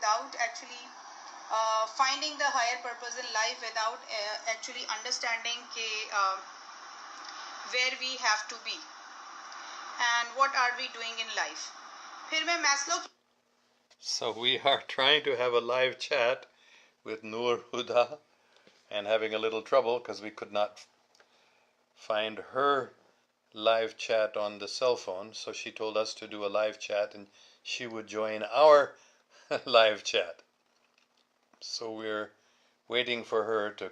without actually finding the higher purpose in life, without actually understanding where we have to be and what are we doing in life. फिर मैं Maslow. So we are trying to have a live chat with Noor Huda and having a little trouble because we could not find her live chat on the cell phone. So she told us to do a live chat and she would join our live chat. So we're waiting for her to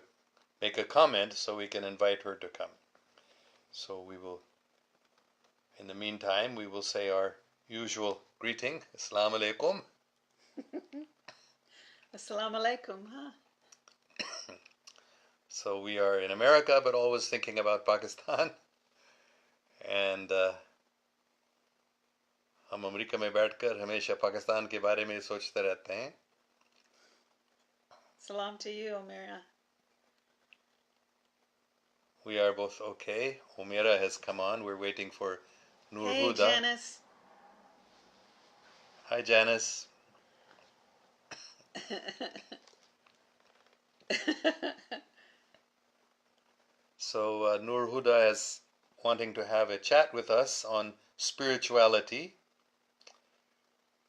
make a comment so we can invite her to come. So we will, in the meantime, we will say our usual greeting. Assalamu alaikum. Assalamu alaikum, huh? So we are in America, but always thinking about Pakistan. And हम America में बैठकर हमेशा पाकिस्तान के बारे में सोचते रहते हैं. Salam to you, Omira. We are both okay. Omira has come on. We're waiting for Noor Huda. Hey, Janice. Hi, Janice. So Noor Huda is wanting to have a chat with us on spirituality.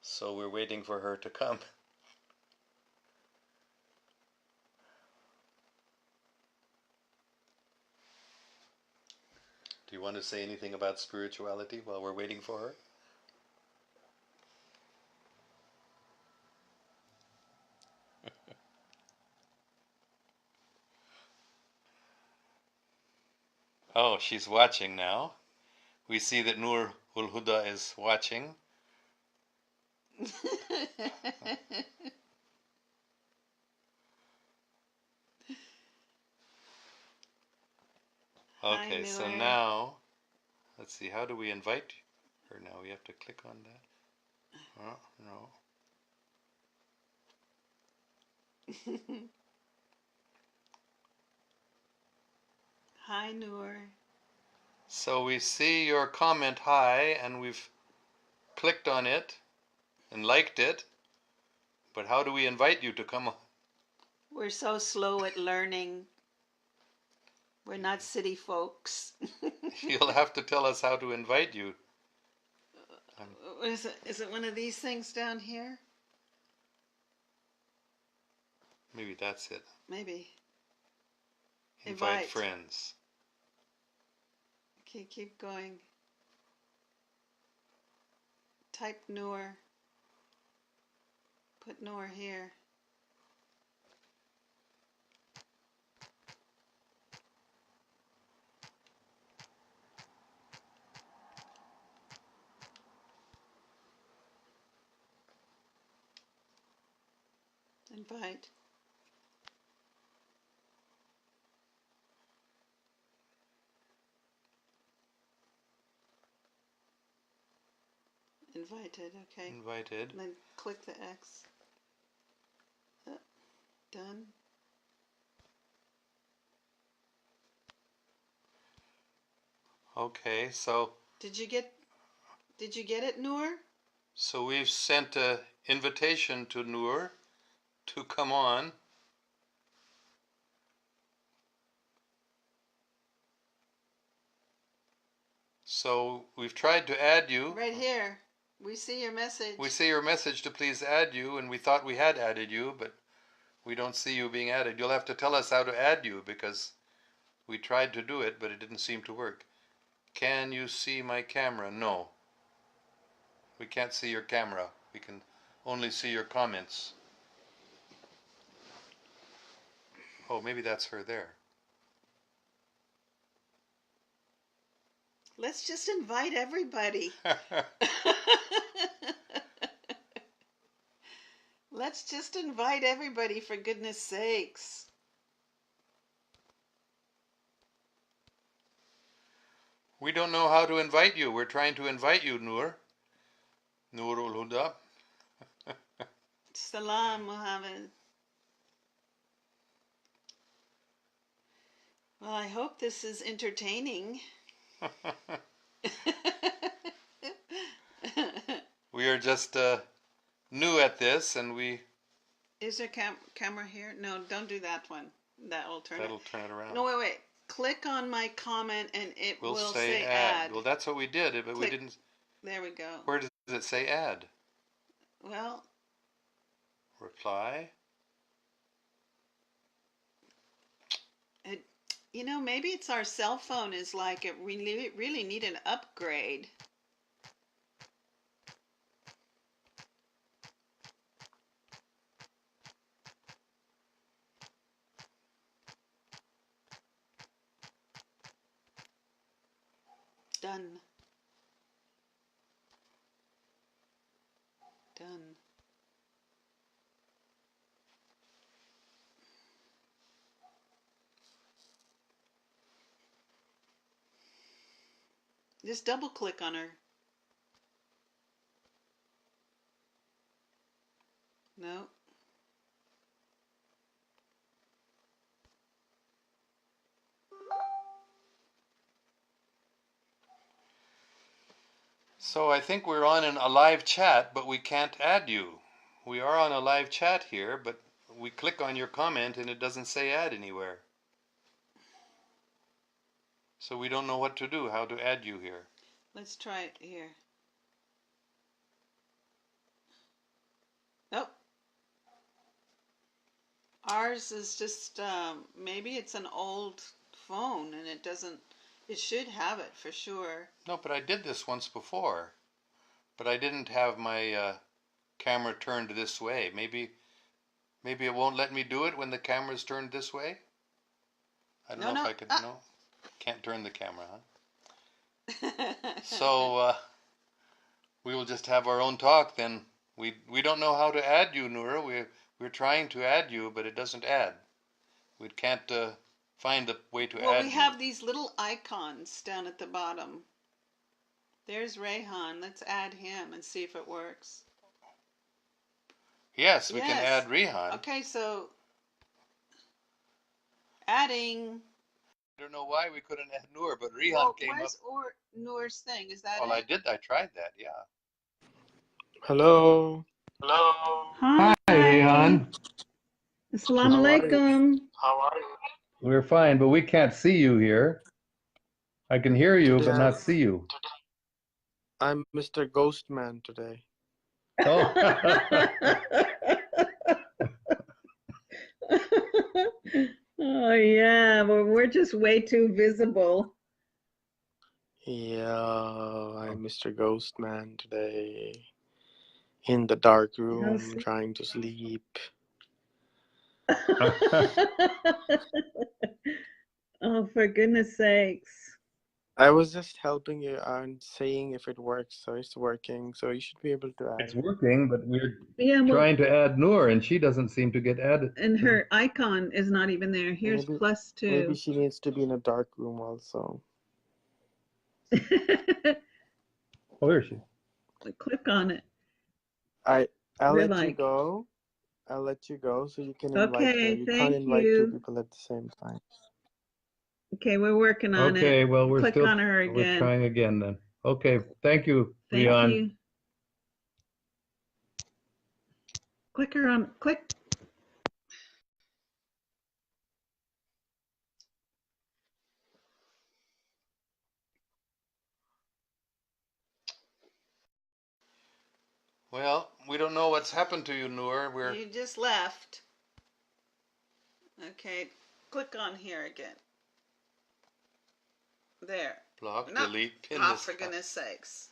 So we're waiting for her to come. Do you want to say anything about spirituality while we're waiting for her? Oh, she's watching now. We see that Noor Ul Huda is watching. Okay, Hi, so Noor. now, let's see, how do we invite her now? We have to click on that. Oh, no. Hi, Noor. So we see your comment, hi, and we've clicked on it and liked it. But how do we invite you to come on? We're so slow at learning. We're not city folks. You'll have to tell us how to invite you. Is it one of these things down here? Maybe that's it. Maybe. Invite friends. Okay, keep going. Type Noor. Put Noor here. Invite. Invited, okay. Invited. And then click the X. Done. Okay, so Did you get it, Noor? so we've sent an invitation to Noor to come on. So we've tried to add you. Right here. We see your message. We see your message to please add you, and we thought we had added you, but we don't see you being added. You'll have to tell us how to add you because we tried to do it, but it didn't seem to work. Can you see my camera? No. We can't see your camera. We can only see your comments. Oh, maybe that's her there. Let's just invite everybody. Let's just invite everybody, for goodness sakes. We don't know how to invite you. We're trying to invite you, Noor. Noor Ul Huda. Salam, Muhammad. Well, I hope this is entertaining. We are just new at this, and we Is there camera here? No, don't do that one. That will turn That'll it. turn it around. No, wait. Click on my comment and it We'll will say say add. add. Well, that's what we did, but we Click. didn't. There we go. Where does it say add? Well, Reply. maybe it's our cell phone is like it really need an upgrade. Done. Done. Just double click on her. No. So I think we're on a live chat, but we can't add you. We are on a live chat here, but we click on your comment and it doesn't say add anywhere. So we don't know what to do, how to add you here. Let's try it here. Nope. Ours is just, maybe it's an old phone and it should have it for sure. No, but I did this once before. But I didn't have my camera turned this way. Maybe it won't let me do it when the camera's turned this way? I don't know if I could, no? Can't turn the camera, huh? So we will just have our own talk then. We don't know how to add you, Noor. We're trying to add you, but it doesn't add. We can't find the way to add you. Well, we have these little icons down at the bottom. There's Rayhan. Let's add him and see if it works. Yes, we can add Rehan. Okay, so adding. I don't know why we couldn't add Noor, but Rehan came up. Where's Noor's thing? Is that Well, it? I tried that, yeah. Hello. Hi, Rehan. Assalamu alaikum. How are you? We're fine, but we can't see you here. I can hear you, but not see you. I'm Mr. Ghostman today. Oh. Oh yeah, well we're just way too visible. Yeah, I'm Mr. Ghostman today. In the dark room, trying to sleep. Oh, for goodness sakes. I was just helping you and saying if it works, so it's working, so you should be able to add. It's working, but we're trying to add Noor, and she doesn't seem to get added. And her icon is not even there. Here's Maybe, +2. Maybe she needs to be in a dark room also. Where is she? Click on it. I'll let you go. I'll let you go so you can invite her. You can't invite two people at the same time. Okay, we're working on it. Okay, well, we're Click on her again. We're trying again then. Okay, thank you, Thank Rian. you. Click her on, click. Well, we don't know what's happened to you, Noor. You just left. Okay, click on here again. There. Block, delete, pin. Oh, for goodness sakes.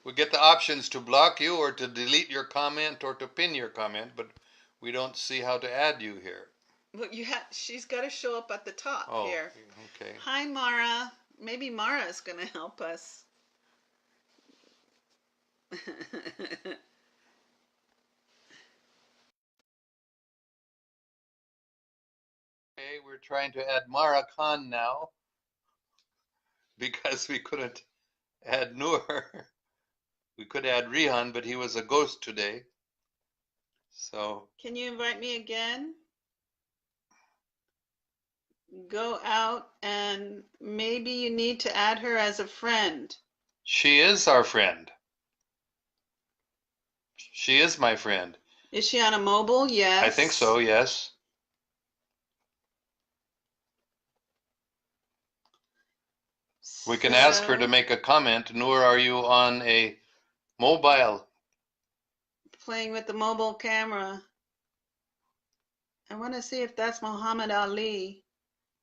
We get the options to block you or to delete your comment or to pin your comment, but we don't see how to add you here. Well, she's got to show up at the top here. Okay. Hi, Mara. Maybe Mara is going to help us. Okay, we're trying to add Mara Khan now because we couldn't add Noor. We could add Rihan, but he was a ghost today. So. Can you invite me again? Go out and maybe you need to add her as a friend. She is our friend. She is my friend. Is she on a mobile? Yes. I think so, yes. We can ask her to make a comment. Noor, are you on a mobile? Playing with the mobile camera. I want to see if that's Muhammad Ali.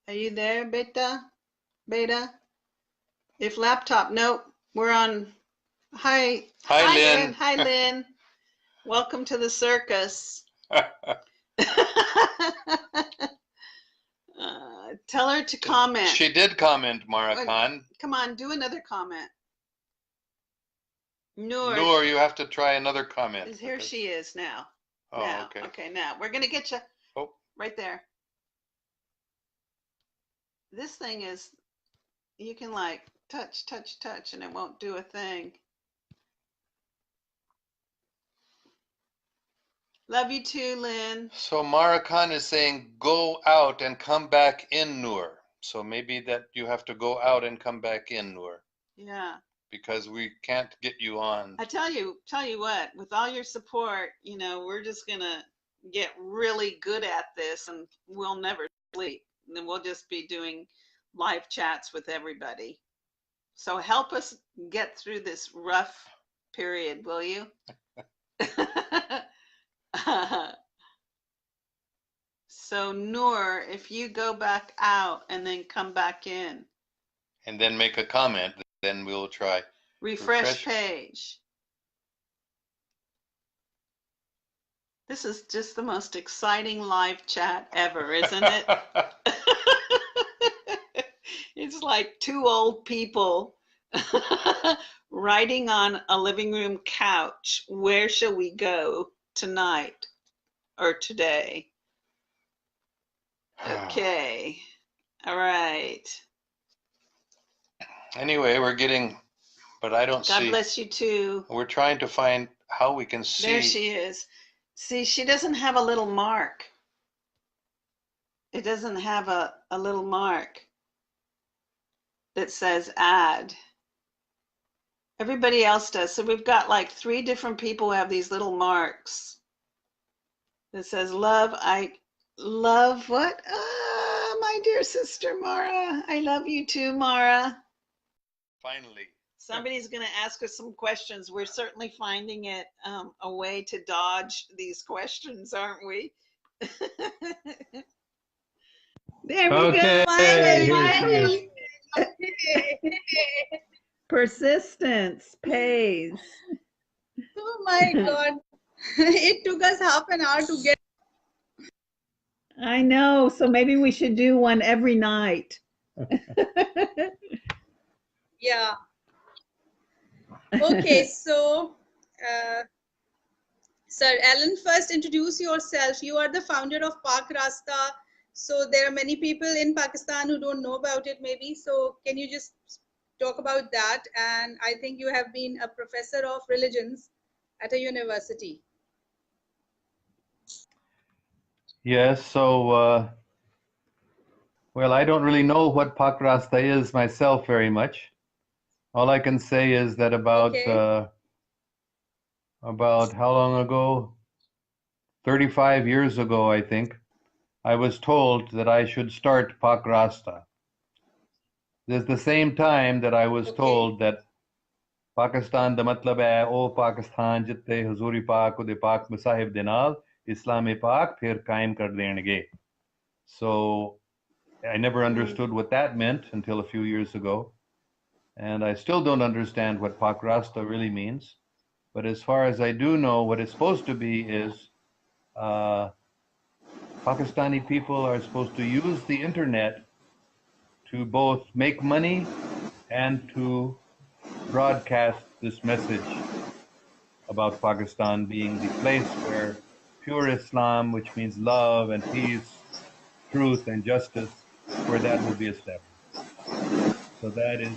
Are you there, Beta? Beta? If laptop, nope. We're on. Hi. Hi, Lynn. Hi, Lynn. Welcome to the circus. Tell her to comment. She did comment, Mara Khan. Come on, do another comment. Noor, you have to try another comment. Here she is now. Oh, now. okay. Okay, now we're gonna get you. Oh. Right there. This thing is, you can like touch, and it won't do a thing. Love you too, Lynn. So Mara Khan is saying, go out and come back in, Noor. So maybe that you have to go out and come back in, Noor. Yeah. Because we can't get you on. I tell you what, with all your support, you know, we're just gonna get really good at this, and we'll never sleep. And then we'll just be doing live chats with everybody. So help us get through this rough period, will you? So Noor, if you go back out and then come back in. And then make a comment, then we'll try. Refresh page. This is just the most exciting live chat ever, isn't it? It's like two old people writing on a living room couch. Where shall we go tonight or today? Okay. All right. Anyway, we're getting, but I don't see. God bless you too. We're trying to find how we can see. There she is. See, she doesn't have a little mark. It doesn't have a little mark that says add. Everybody else does. So we've got like 3 different people who have these little marks that says love. I love what? My dear sister Mara. I love you too, Mara. Finally. Somebody's going to ask us some questions. We're certainly finding it a way to dodge these questions, aren't we? There we go. Finally. Persistence pays. Oh my God. It took us half an hour to get. I know. So maybe we should do one every night. Yeah. Okay, so Sir Alan, first introduce yourself. You are the founder of Pak Rasta. So there are many people in Pakistan who don't know about it maybe. So can you just talk about that? And I think you have been a professor of religions at a university. Yes, so, well, I don't really know what Pak Rasta is myself very much. All I can say is that about how long ago? 35 years ago, I think, I was told that I should start Pak Rasta. There's the same time that I was told that Pakistan da matlab hai o Pakistan jitte huzuri pak ude pak masahib de naal Islam pak phir qaim kar denge. So I never understood what that meant until a few years ago, and I still don't understand what Pak Rasta really means. But as far as I do know, what it's supposed to be is Pakistani people are supposed to use the internet to both make money and to broadcast this message about Pakistan being the place where pure Islam, which means love and peace, truth and justice, where that will be established. So that is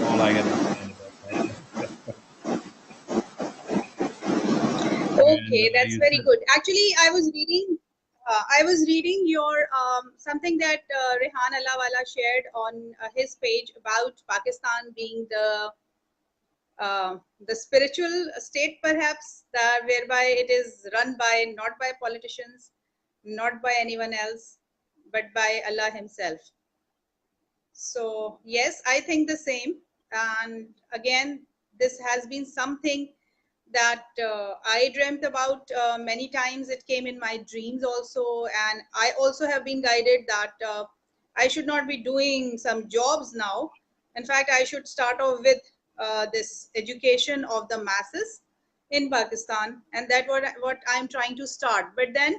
all I understand about that. Okay, that's very good. Actually, I was reading your something that Rehan Allahwala shared on his page about Pakistan being the the spiritual state, perhaps, that whereby it is run by not by politicians, not by anyone else, but by Allah Himself. So yes, I think the same. And again, this has been something that I dreamt about many times. It came in my dreams also, and I also have been guided that I should not be doing some jobs now. In fact, I should start off with this education of the masses in Pakistan, and that what I'm trying to start. But then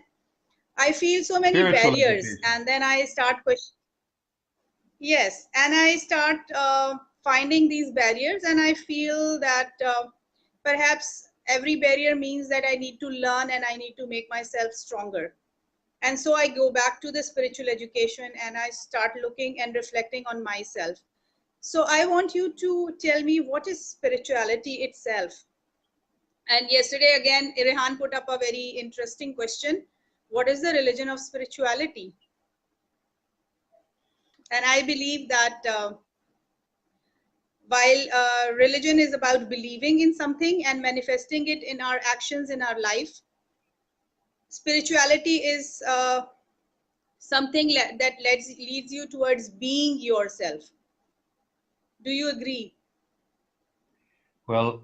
I feel so many Spiritual barriers, education. and then I start questioning. Yes, and I start finding these barriers, and I feel that perhaps every barrier means that I need to learn and I need to make myself stronger. And so I go back to the spiritual education and I start looking and reflecting on myself. So I want you to tell me, what is spirituality itself? And yesterday again, Rehan put up a very interesting question. What is the religion of spirituality? And I believe that while religion is about believing in something and manifesting it in our actions in our life, spirituality is something that leads you towards being yourself. Do you agree? Well,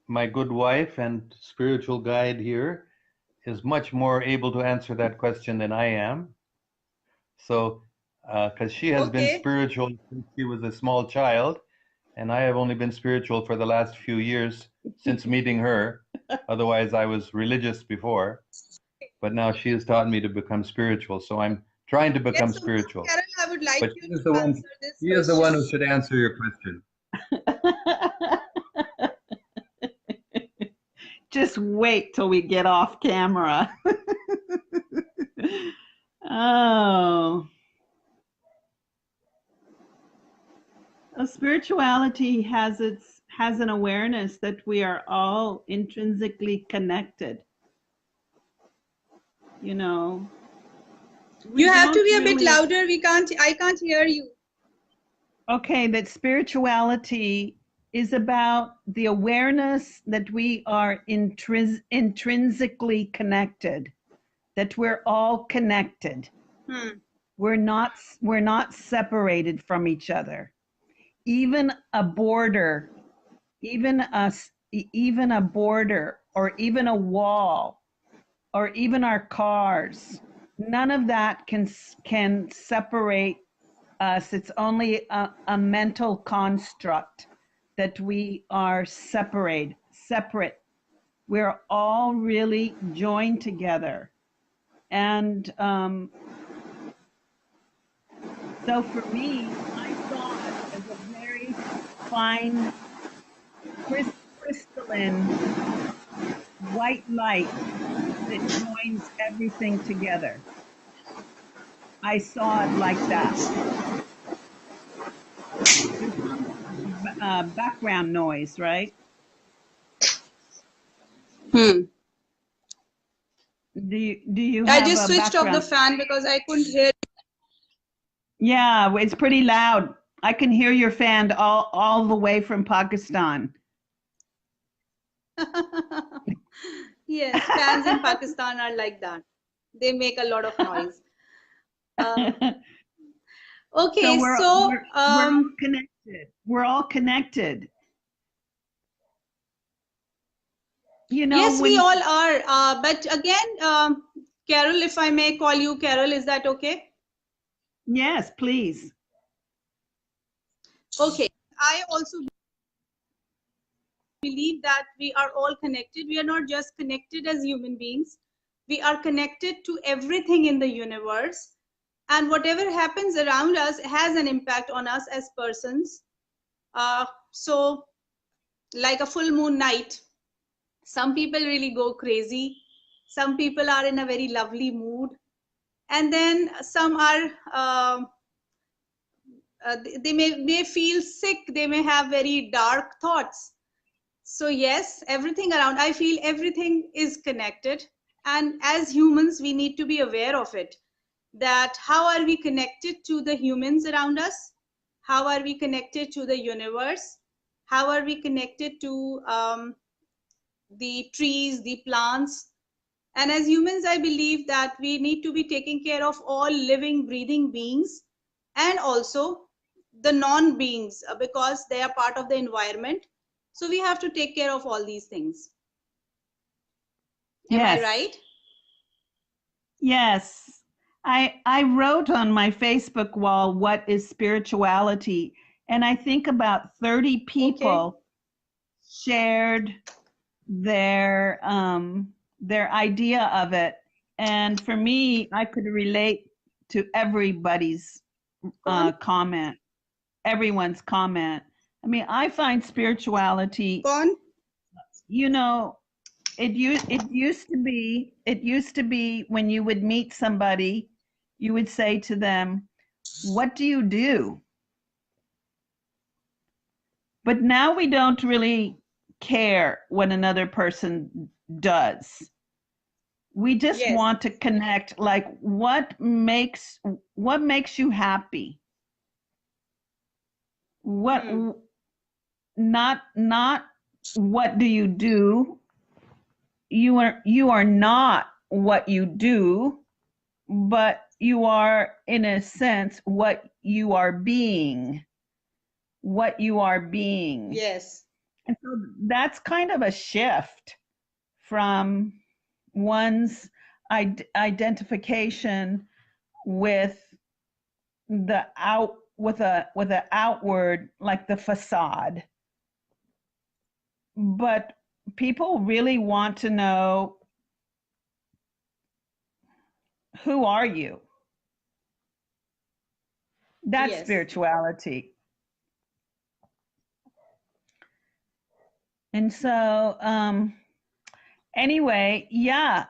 my good wife and spiritual guide here is much more able to answer that question than I am. So, because she has been spiritual since she was a small child, and I have only been spiritual for the last few years since meeting her. Otherwise, I was religious before, but now she has taught me to become spiritual. So I'm trying to become spiritual. Carol, I would like but you to answer this she is the one who should answer your question. Just wait till we get off camera. Oh. Spirituality has an awareness that we are all intrinsically connected. You know. You have to be a bit louder. I can't hear you. Okay, that spirituality is about the awareness that we are intrinsically connected, that we're all connected. We're not separated from each other. Even a border, even a border, or even a wall, or even our cars, none of that can separate us. It's only a mental construct that we are separate. We're all really joined together. And so for me, I saw it as a very fine, crystalline white light that joins everything together. I saw it like that. Background noise, right? Do you I just switched off the fan because I couldn't hear. Yeah, it's pretty loud. I can hear your fan all the way from Pakistan. Yes, fans in Pakistan are like that. They make a lot of noise. Okay, so we're all connected. We're all connected. You know, yes, we all are. But again, Carol, if I may call you Carol, is that okay? Yes, please. Okay. I also believe that we are all connected. We are not just connected as human beings. We are connected to everything in the universe. And whatever happens around us has an impact on us as persons. So, like a full moon night, some people really go crazy. Some people are in a very lovely mood. And then some are, they may feel sick. They may have very dark thoughts. So yes, everything around, I feel everything is connected. And as humans, we need to be aware of it. That how are we connected to the humans around us? How are we connected to the universe? how are we connected to the trees, the plants. And as humans, I believe that we need to be taking care of all living, breathing beings, and also the non-beings, because they are part of the environment. So we have to take care of all these things. Am I right? Yes. I wrote on my Facebook wall, what is spirituality? And I think about 30 people shared their idea of it. And for me, I could relate to everybody's comment, everyone's comment. I mean, I find spirituality, you know, it used to be when you would meet somebody, you would say to them, "What do you do?" But now we don't really care what another person does. We just want to connect, like what makes you happy? What not what do you do? You are not what you do, but you are, in a sense, what you are being. What you are being. Yes. And so that's kind of a shift from one's identification with the outward, like the facade. But people really want to know, who are you? That's spirituality. And so anyway, yeah,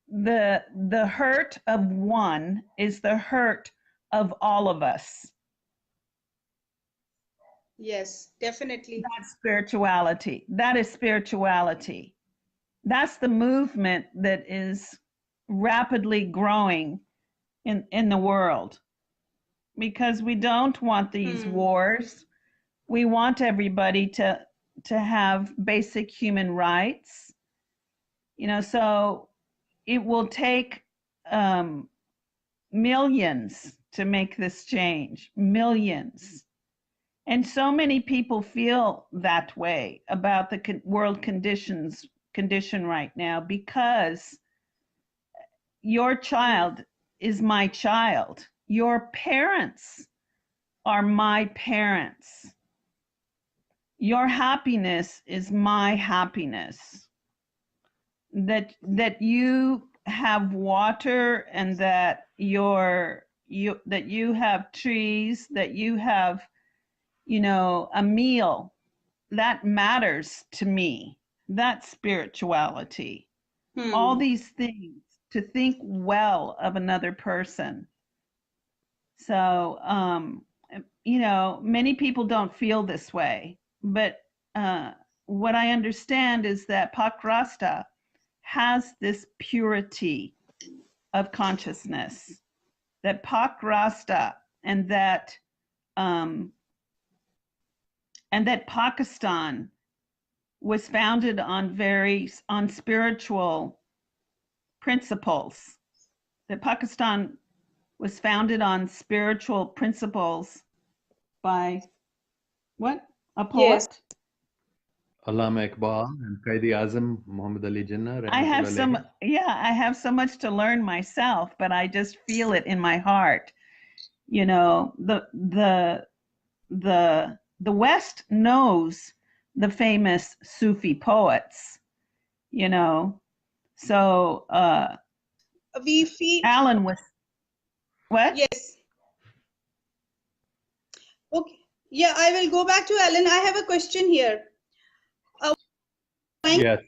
the hurt of one is the hurt of all of us. Yes, definitely. That's spirituality. That is spirituality. That's the movement that is rapidly growing in the world, because we don't want these wars. We want everybody to have basic human rights. You know, so it will take millions to make this change, millions. And so many people feel that way about the world condition right now, because your child is my child. Your parents are my parents. Your happiness is my happiness. That you have water, and that you have trees, that you have, you know, a meal, that matters to me. That's spirituality. All these things, to think well of another person. So you know, many people don't feel this way, but what I understand is that Pak Rasta has this purity of consciousness, that Pak Rasta, and that Pakistan was founded on spiritual principles. That Pakistan was founded on spiritual principles by what? A poet? Yes. Allama Iqbal and Quaid-e-Azam Muhammad Ali Jinnah. I have so much to learn myself, but I just feel it in my heart. You know, the West knows the famous Sufi poets, you know. So we feel Alan was what? Yes. Okay. Yeah, I will go back to Alan. I have a question here. Yes.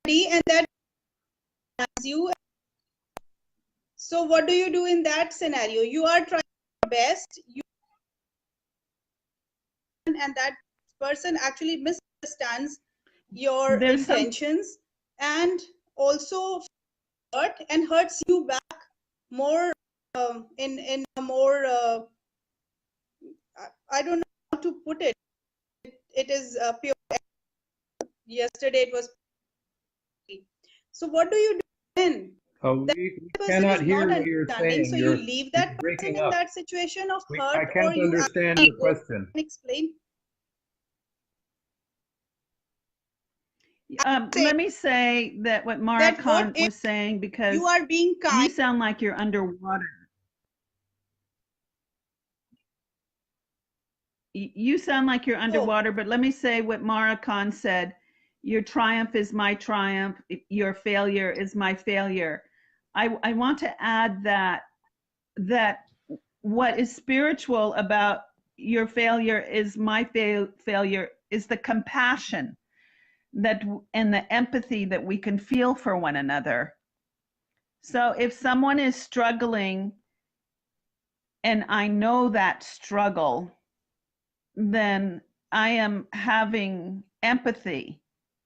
And that you. So what do you do in that scenario? You are trying your best, and that person actually misunderstands your intentions and also hurts you back more in a more I don't know how to put it. it is pure. Yesterday it was. So what do you do then? Oh, That we person cannot is hear not what you're understanding. saying. So you leave You're that person breaking in up. that situation of I hurt, or can't you understand actually your go question. and explain. Let me say that what Mara That what Khan if was saying, because you are being you kind? sound like you're underwater. You sound like you're Oh, underwater, but let me say what Mara Khan said. Your triumph is my triumph. Your failure is my failure. I want to add that what is spiritual about your failure is my failure is the compassion that and the empathy that we can feel for one another. So if someone is struggling and I know that struggle, then I am having empathy.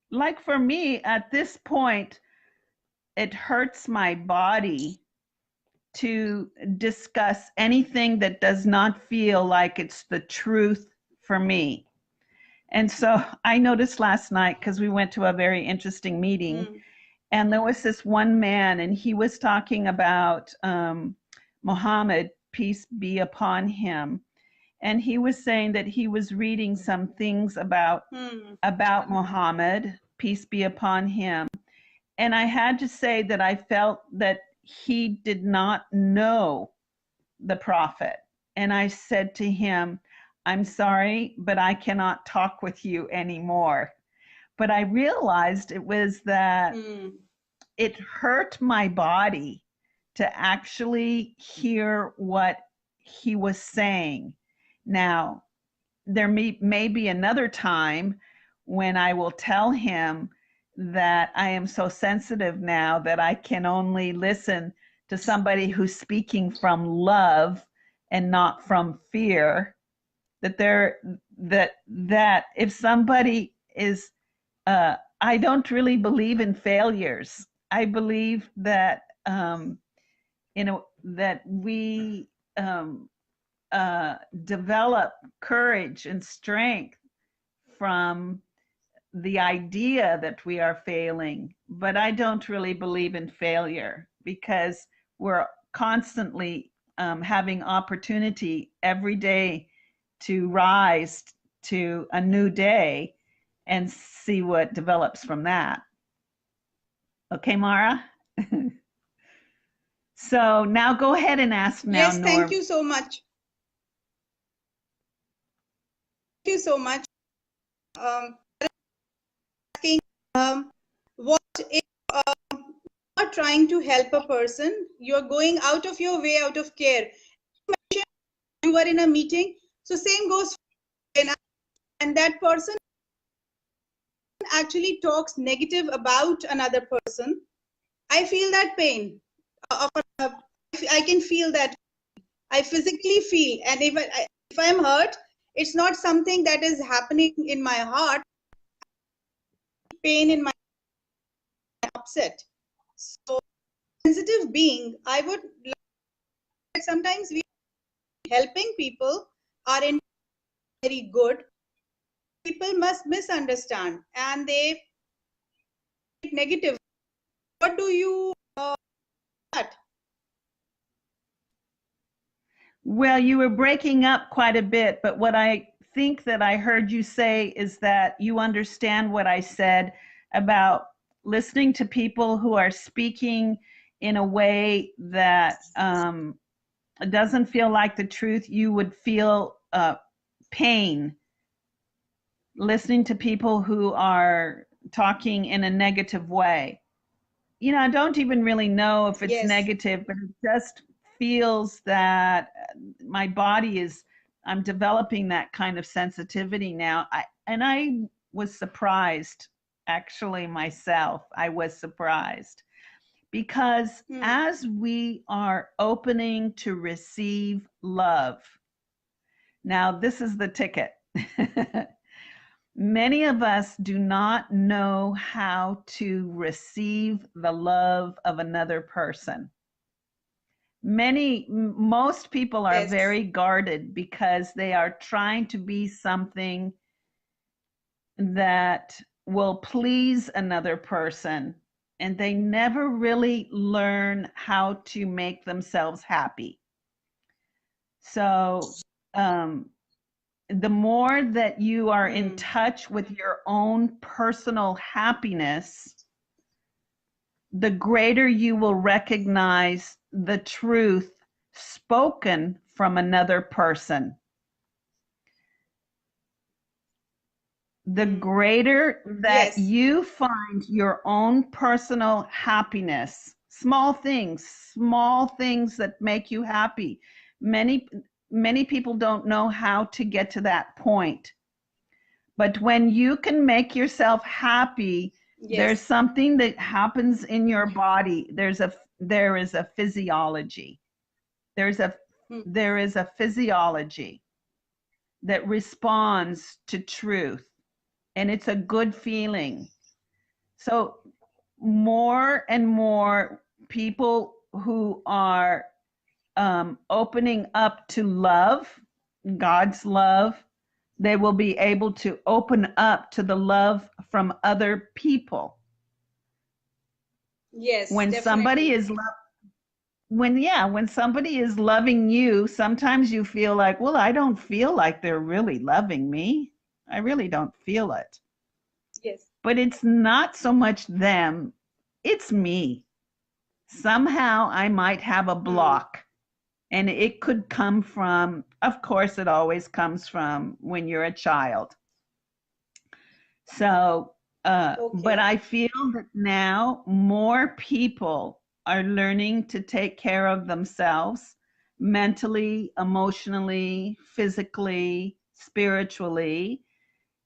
Like for me at this point, it hurts my body to discuss anything that does not feel like it's the truth for me. And so I noticed last night, because we went to a very interesting meeting, and there was this one man, and he was talking about Muhammad, peace be upon him. And he was saying that he was reading some things about Muhammad, peace be upon him. And I had to say that I felt that he did not know the prophet. And I said to him, I'm sorry, but I cannot talk with you anymore. But I realized it was that it hurt my body to actually hear what he was saying. Now, there may be another time when I will tell him that I am so sensitive now that I can only listen to somebody who's speaking from love and not from fear. That if somebody is, I don't really believe in failures. I believe that that we develop courage and strength from the idea that we are failing. But I don't really believe in failure, because we're constantly having opportunity every day to rise to a new day and see what develops from that. Okay, Mara? So now go ahead and ask now, yes, Noor. thank you so much. Thank you so much. Asking, what if you are trying to help a person, you're going out of your way, out of care. You were in a meeting, so same goes for, and that person actually talks negative about another person. I feel that pain. I can feel that. I physically feel, and if I'm hurt, it's not something that is happening in my heart. Pain in my upset. So, sensitive being, I would like, sometimes we helping people are in very good. People must misunderstand and they negative. What do you that? Well, you were breaking up quite a bit, but what I think that I heard you say is that you understand what I said about listening to people who are speaking in a way that doesn't feel like the truth. You would feel pain listening to people who are talking in a negative way. You know, I don't even really know if it's Yes. negative, but it just feels that my body is, I'm developing that kind of sensitivity now. I was surprised, actually, myself. I was surprised because as we are opening to receive love, now this is the ticket. Many of us do not know how to receive the love of another person. Most people are Yes. very guarded because they are trying to be something that will please another person, and they never really learn how to make themselves happy. So the more that you are in touch with your own personal happiness, the greater you will recognize the truth spoken from another person. The greater that you find your own personal happiness, small things that make you happy. Many people don't know how to get to that point. But when you can make yourself happy, there's something that happens in your body. There is a physiology. There is a physiology that responds to truth. And it's a good feeling. So more and more people who are opening up to love, God's love, they will be able to open up to the love from other people. Yes, when definitely. somebody is when somebody is loving you, sometimes you feel like, well, I don't feel like they're really loving me. I really don't feel it. Yes. But it's not so much them, it's me. Somehow I might have a block. And it could come from, of course, it always comes from when you're a child. So, but I feel that now more people are learning to take care of themselves mentally, emotionally, physically, spiritually,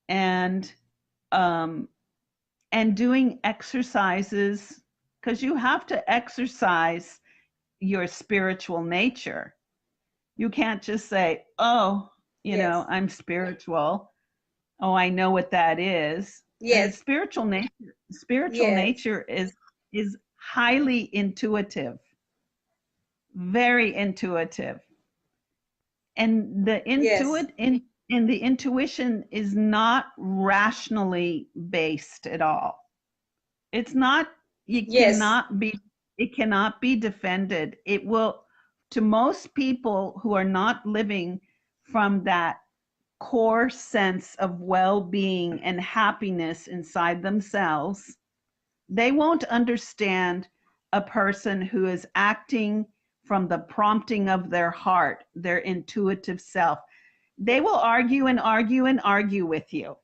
and doing exercises, because you have to exercise your spiritual nature. You can't just say, oh, you know, I'm spiritual. Oh, I know what that is. Yes. Spiritual nature is highly intuitive, very intuitive. And the the intuition is not rationally based at all. It's not, it cannot be defended. It will, to most people who are not living from that core sense of well-being and happiness inside themselves, they won't understand a person who is acting from the prompting of their heart, their intuitive self. They will argue and argue and argue with you.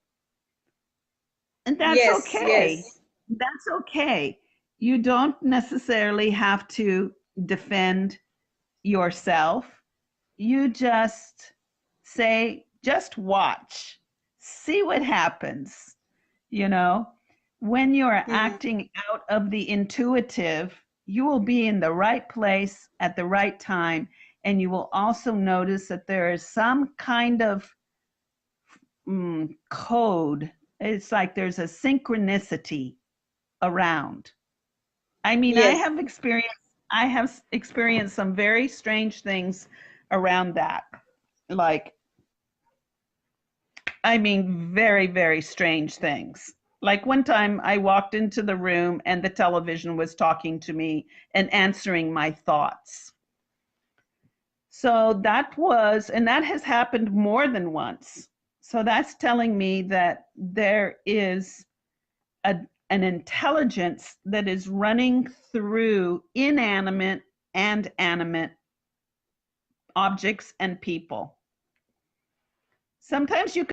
And that's okay. That's okay. You don't necessarily have to defend yourself. You just say, just watch, see what happens. You know, when you're acting out of the intuitive, you will be in the right place at the right time. And you will also notice that there is some kind of code. It's like there's a synchronicity around. I mean, I have experienced some very strange things around that. Like, I mean, very, very strange things. Like one time I walked into the room and the television was talking to me and answering my thoughts. So that has happened more than once. So that's telling me that there is an intelligence that is running through inanimate and animate objects and people. Sometimes you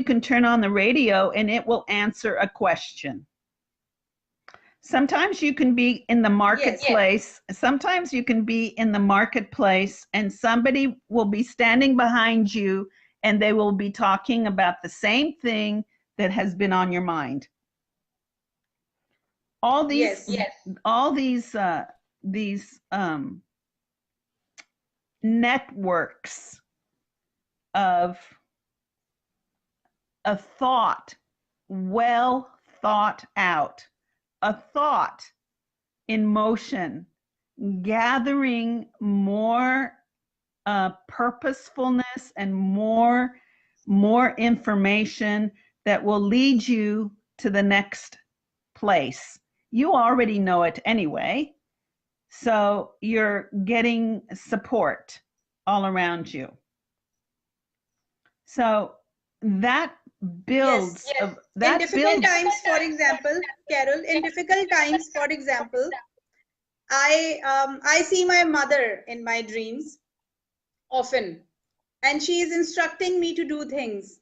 can turn on the radio and it will answer a question. Sometimes you can be in the marketplace. Sometimes you can be in the marketplace and somebody will be standing behind you and they will be talking about the same thing that has been on your mind. All these networks of a thought, well thought out, a thought in motion, gathering more purposefulness and more information that will lead you to the next place. You already know it anyway, so you're getting support all around you. So that builds. Yes. In difficult times, for example, Carol, in difficult times, for example, I see my mother in my dreams often, and she is instructing me to do things.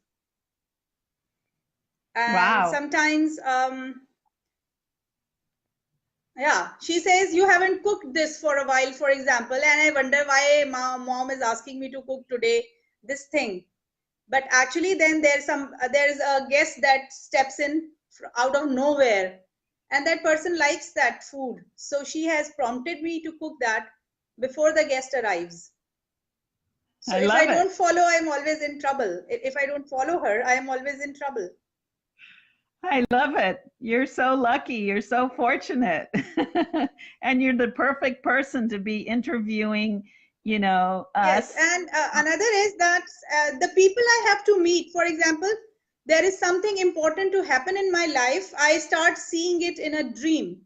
And wow. Sometimes, yeah, she says, you haven't cooked this for a while, for example, and I wonder why mom is asking me to cook today this thing. But actually then there's a guest that steps in out of nowhere, and that person likes that food. So she has prompted me to cook that before the guest arrives. So if I don't follow, I'm always in trouble. If I don't follow her, I am always in trouble. I love it. You're so lucky. You're so fortunate. And you're the perfect person to be interviewing, you know, us. Yes, and another is that the people I have to meet, for example, there is something important to happen in my life. I start seeing it in a dream.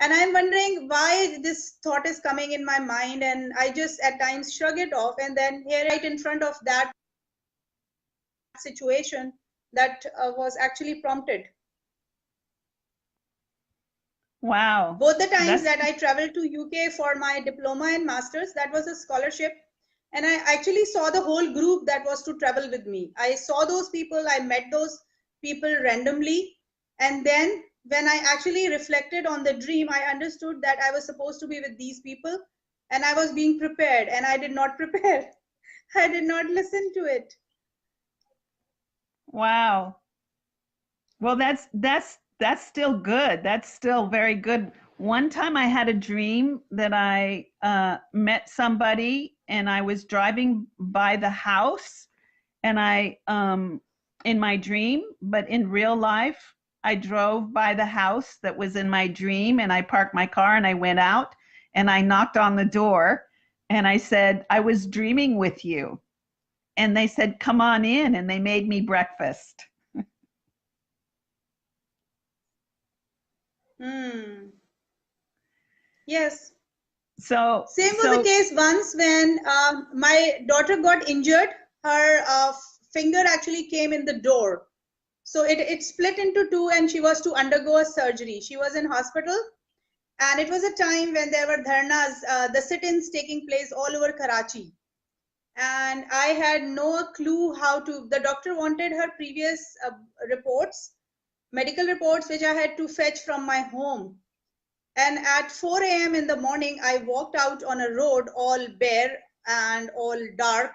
And I'm wondering why this thought is coming in my mind, and I just at times shrug it off, and then here right in front of that situation that was actually prompted. Wow. Both the times that I traveled to UK for my diploma and masters, that was a scholarship. And I actually saw the whole group that was to travel with me. I saw those people, I met those people randomly. And then when I actually reflected on the dream, I understood that I was supposed to be with these people and I was being prepared, and I did not prepare. I did not listen to it. Wow. Well, that's still good. That's still very good. One time I had a dream that I met somebody, and I was driving by the house, and in my dream, but in real life, I drove by the house that was in my dream, and I parked my car and I went out and I knocked on the door and I said, I was dreaming with you. And they said, come on in, and they made me breakfast. Yes. So same was the case once when my daughter got injured. Her finger actually came in the door. So it split into two, and she was to undergo a surgery. She was in hospital, and it was a time when there were dharnas, the sit-ins taking place all over Karachi. And I had no clue how to, the doctor wanted her previous reports, medical reports, which I had to fetch from my home. And at 4 a.m. in the morning, I walked out on a road all bare and all dark.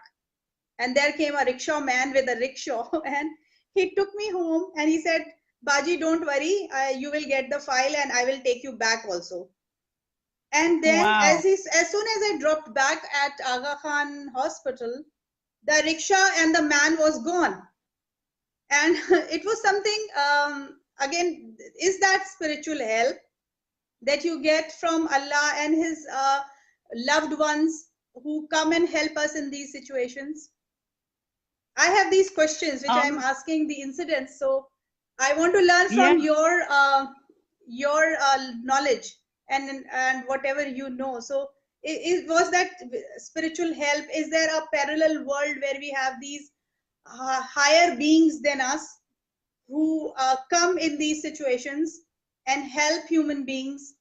And there came a rickshaw man with a rickshaw, and he took me home and he said, Baji, don't worry, you will get the file and I will take you back also. And then as soon as I dropped back at Aga Khan Hospital, the rickshaw and the man was gone. And it was something, again, is that spiritual help that you get from Allah and his loved ones who come and help us in these situations? I have these questions which I'm asking the incidents. So I want to learn from your knowledge and whatever you know. So was that spiritual help? Is there a parallel world where we have these higher beings than us who come in these situations and help human beings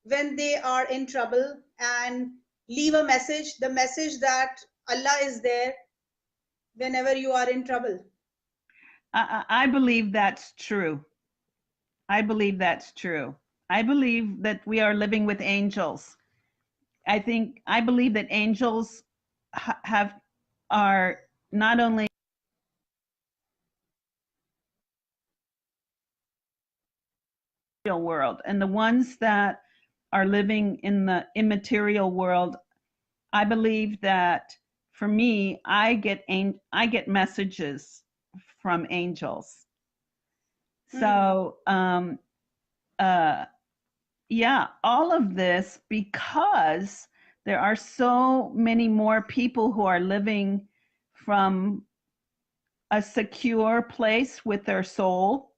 when they are in trouble and leave a message, the message that Allah is there whenever you are in trouble? I believe that's true. I believe that's true. I believe that we are living with angels. I believe that angels are not only world, and the ones that are living in the immaterial world, I believe that for me, I get messages from angels. So, yeah, all of this because there are so many more people who are living from a secure place with their soul.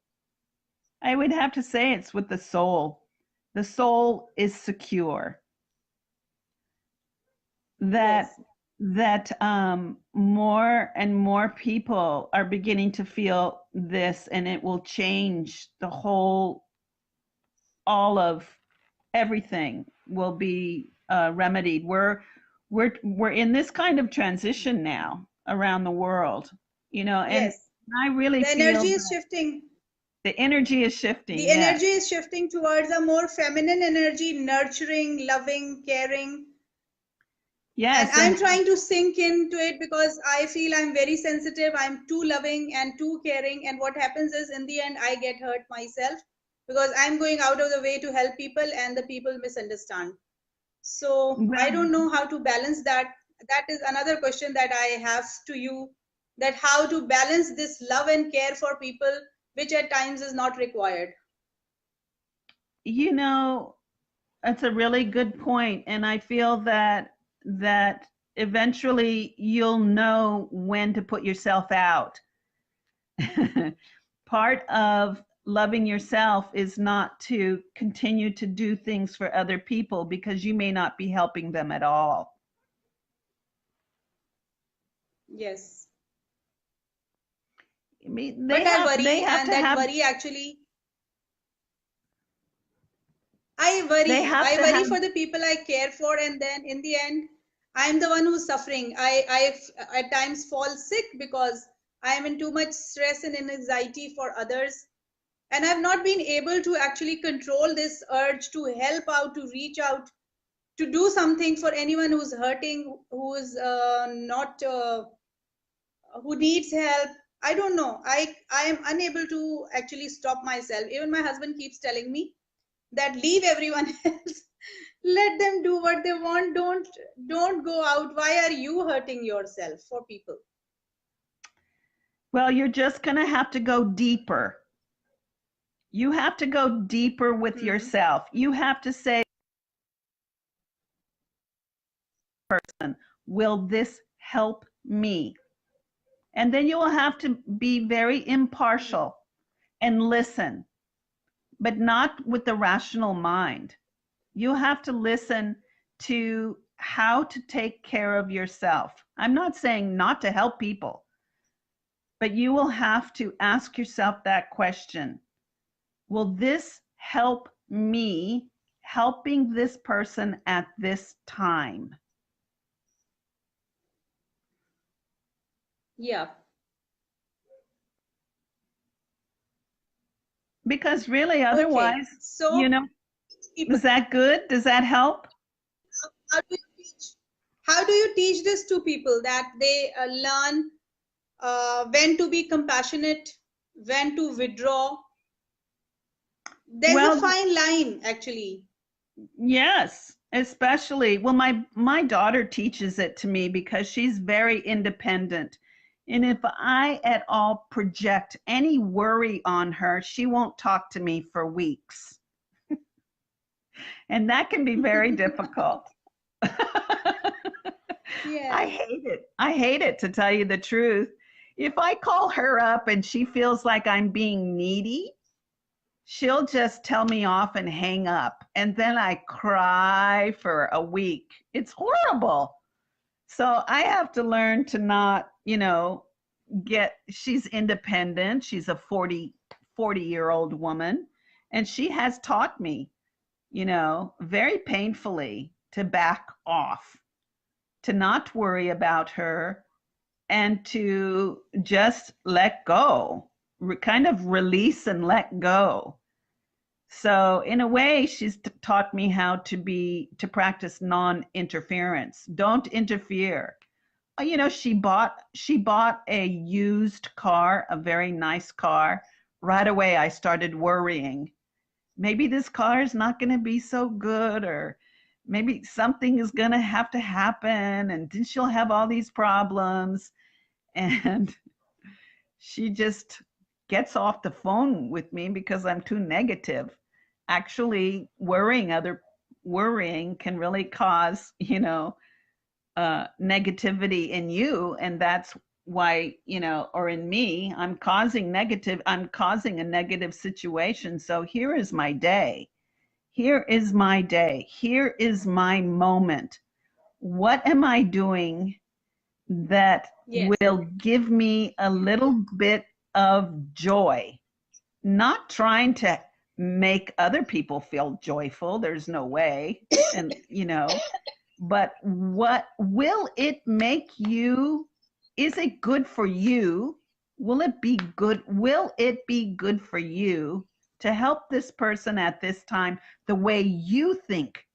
I would have to say it's with the soul. The soul is secure. That Yes. that more and more people are beginning to feel this, and it will change the whole, all of everything will be remedied. We're in this kind of transition now around the world, you know, and Yes. I really The feel energy is that shifting. the energy is shifting. The Yes, energy is shifting towards a more feminine energy, nurturing, loving, caring. And yes, I'm and trying to sink into it because I feel I'm very sensitive. I'm too loving and too caring. And what happens is, in the end, I get hurt myself because I'm going out of the way to help people and the people misunderstand. So I well, don't know how to balance that. That is another question that I have to you, that how to balance this love and care for people, which at times is not required. you know, that's a really good point, and I feel that eventually you'll know when to put yourself out. Part of loving yourself is not to continue to do things for other people because you may not be helping them at all. Yes. I mean, But I they worry, have and to that have worry actually, they have I to worry have for the people I care for, and then in the end, I'm the one who's suffering. I at times fall sick because I am in too much stress and anxiety for others, and I've not been able to actually control this urge to help out, to reach out, to do something for anyone who's hurting, who's not who needs help. I don't know. I am unable to actually stop myself. Even my husband keeps telling me that leave everyone else, let them do what they want, don't go out. Why are you hurting yourself for people? well, you're just going to have to go deeper. You have to go deeper with Hmm. yourself. You have to say, will this help me? And then you will have to be very Hmm. impartial and listen, but not with the rational mind. You have to listen to how to take care of yourself. I'm not saying not to help people, but you will have to ask yourself that question. Will this help me helping this person at this time? Yeah. Because really, Okay. otherwise, you So know, people, is that good? Does that help? how do you teach, this to people, that they learn when to be compassionate, when to withdraw? There's a Well, fine line actually. yes, especially, well, my daughter teaches it to me because she's very independent. And if I at all project any worry on her, she won't talk to me for weeks. And that can be very difficult. I Yeah. hate it. I hate it, to tell you the truth. If I call her up and she feels like I'm being needy, she'll just tell me off and hang up. And then I cry for a week. It's horrible. So I have to learn to not, she's independent. She's a 40-year-old woman. And she has taught me, very painfully to back off, to not worry about her, and to just let go, kind of release and let go. So in a way, she's taught me how to practice non-interference. Don't interfere. She bought a used car, a very nice car. Right away, I started worrying. Maybe this car is not going to be so good, or maybe something is going to have to happen, and then she'll have all these problems. And she just gets off the phone with me because I'm too negative. Actually, worrying can really cause, negativity in you, and that's why, or in me, I'm causing a negative situation. So here is my day. Here is my day. Here is my moment. What am I doing that will give me a little bit of joy? Not trying to make other people feel joyful. There's no way. And, but what will it make you? Is it good for you? Will it be good? Will it be good for you to help this person at this time the way you think?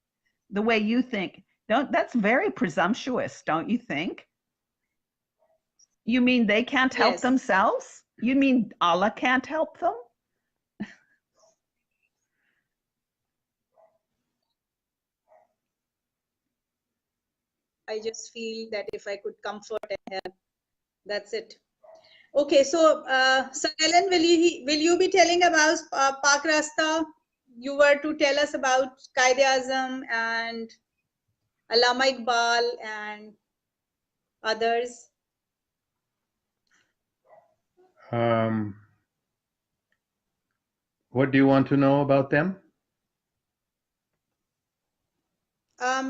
The way you think. That's very presumptuous, don't you think? You mean they can't help themselves? You mean Allah can't help them? I just feel that if I could comfort and help, that's it. Okay, so Sir Ellen, will you be telling about Pak Rasta? You were to tell us about Qaid-e-Azam and Allama Iqbal and others. What do you want to know about them?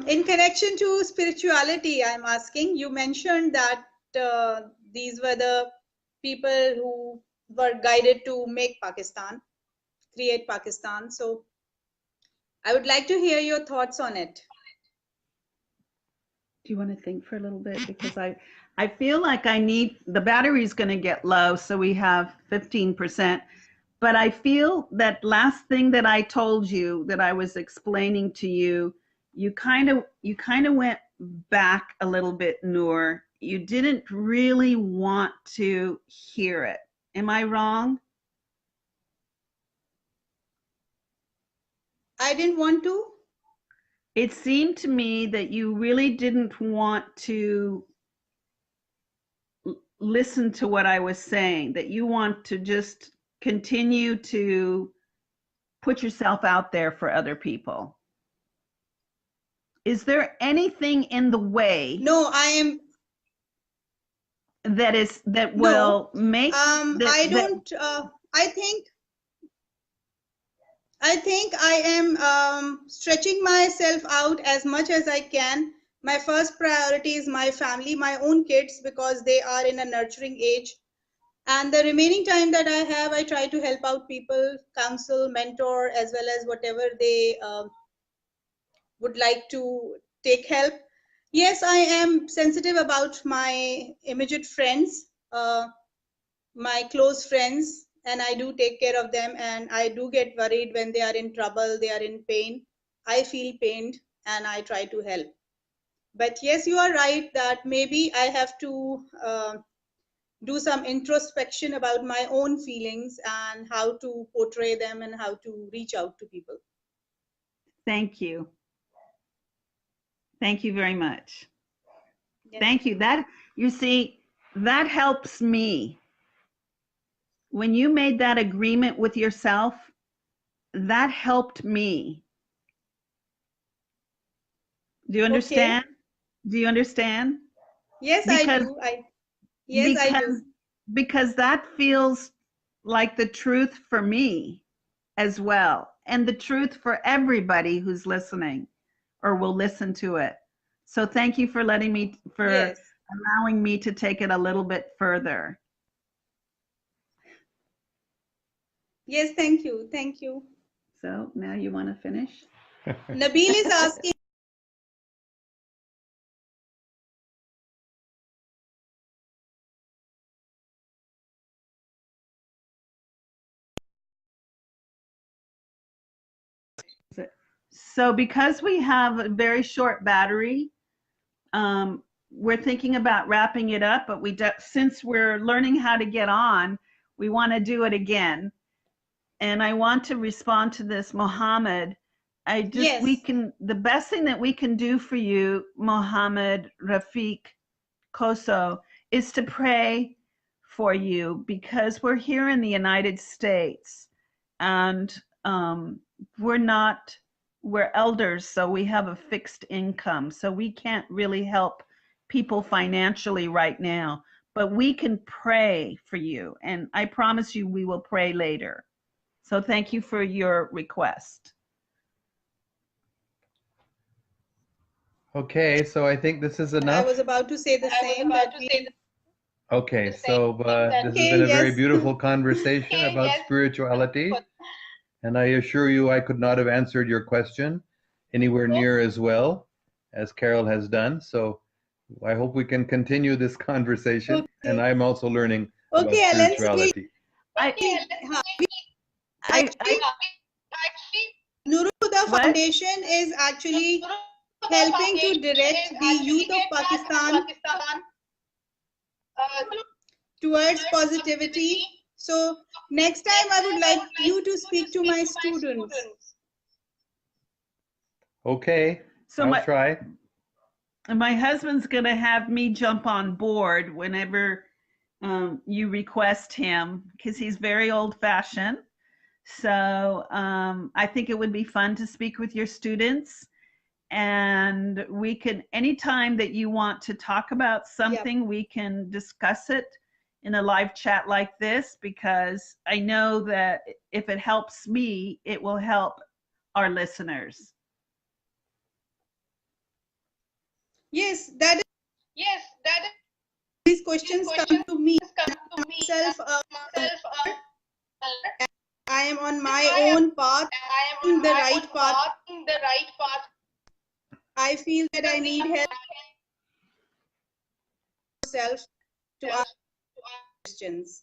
In connection to spirituality, I'm asking, you mentioned that these were the people who were guided to make Pakistan, create Pakistan. So I would like to hear your thoughts on it. Do you want to think for a little bit? Because I feel like the battery is going to get low, so we have 15%. But I feel that last thing that I told you, that I was explaining to you, you kind of went back a little bit, Noor. You didn't really want to hear it. Am I wrong? I didn't want to. It seemed to me that you really didn't want to listen to what I was saying, that you want to just continue to put yourself out there for other people. Is there anything in the way? No, I am. That will make. I think I am stretching myself out as much as I can. My first priority is my family, my own kids, because they are in a nurturing age. And the remaining time that I have, I try to help out people, counsel, mentor, as well as whatever they would like to take help. Yes, I am sensitive about my immediate friends, my close friends, and I do take care of them, and I do get worried when they are in trouble, they are in pain. I feel pained and I try to help. But yes, you are right that maybe I have to do some introspection about my own feelings and how to portray them and how to reach out to people. Thank you. Thank you very much. Yes. Thank you. That, you see, that helps me. When you made that agreement with yourself, that helped me. Do you understand? Okay. Do you understand? Yes, I do. I do. Because that feels like the truth for me as well, and the truth for everybody who's listening or will listen to it. So thank you for letting me, allowing me to take it a little bit further. Yes, thank you. Thank you. So now you want to finish? Nabil is asking. So because we have a very short battery, we're thinking about wrapping it up, but since we're learning how to get on, we want to do it again. And I want to respond to this, Mohammed. The best thing that we can do for you, Mohammed Rafiq Koso, is to pray for you because we're here in the United States and we're elders, so we have a fixed income. So we can't really help people financially right now, but we can pray for you. And I promise you we will pray later. So thank you for your request. Okay, so I think this is enough. I was about to say the same. Okay, so this has been a very beautiful conversation about spirituality. And I assure you I could not have answered your question anywhere near as well as Carol has done. So I hope we can continue this conversation. Okay. And I'm also learning about spirituality. Noor Ul Huda Foundation is actually helping to direct the youth of Pakistan towards positivity. So next time I would like you to speak to my students. Okay, so I'll try. My husband's going to have me jump on board whenever you request him because he's very old-fashioned. So I think it would be fun to speak with your students. And we can, anytime that you want to talk about something, we can discuss it in a live chat like this, because I know that if it helps me, it will help our listeners. Yes, that is. These questions come to me. I am on my own path, in the right path. I feel that I need help myself to ask questions.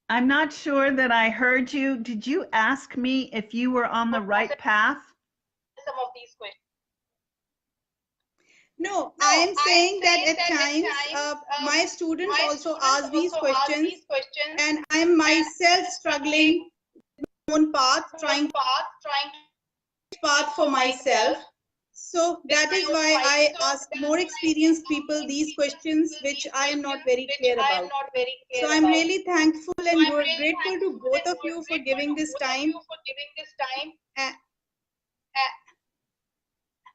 I'm not sure that I heard you. Did you ask me if you were on the right path? No, I am saying that at times my students also ask these questions, and I am myself struggling with my own path, trying path for myself. So that is why I ask more experienced people these questions, which I am not very clear about. So I'm really thankful and grateful to both of you for giving this time.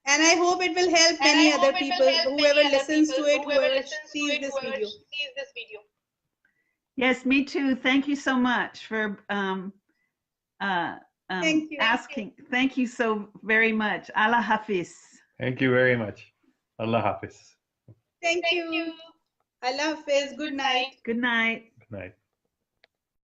And I hope it will help many other people, whoever listens to it, whoever sees this video. Yes, me too. Thank you so much for asking. Thank you so very much. Allah Hafiz. Thank you very much. Allah Hafiz. Thank you. Allah Hafiz. Good night. Good night. Good night.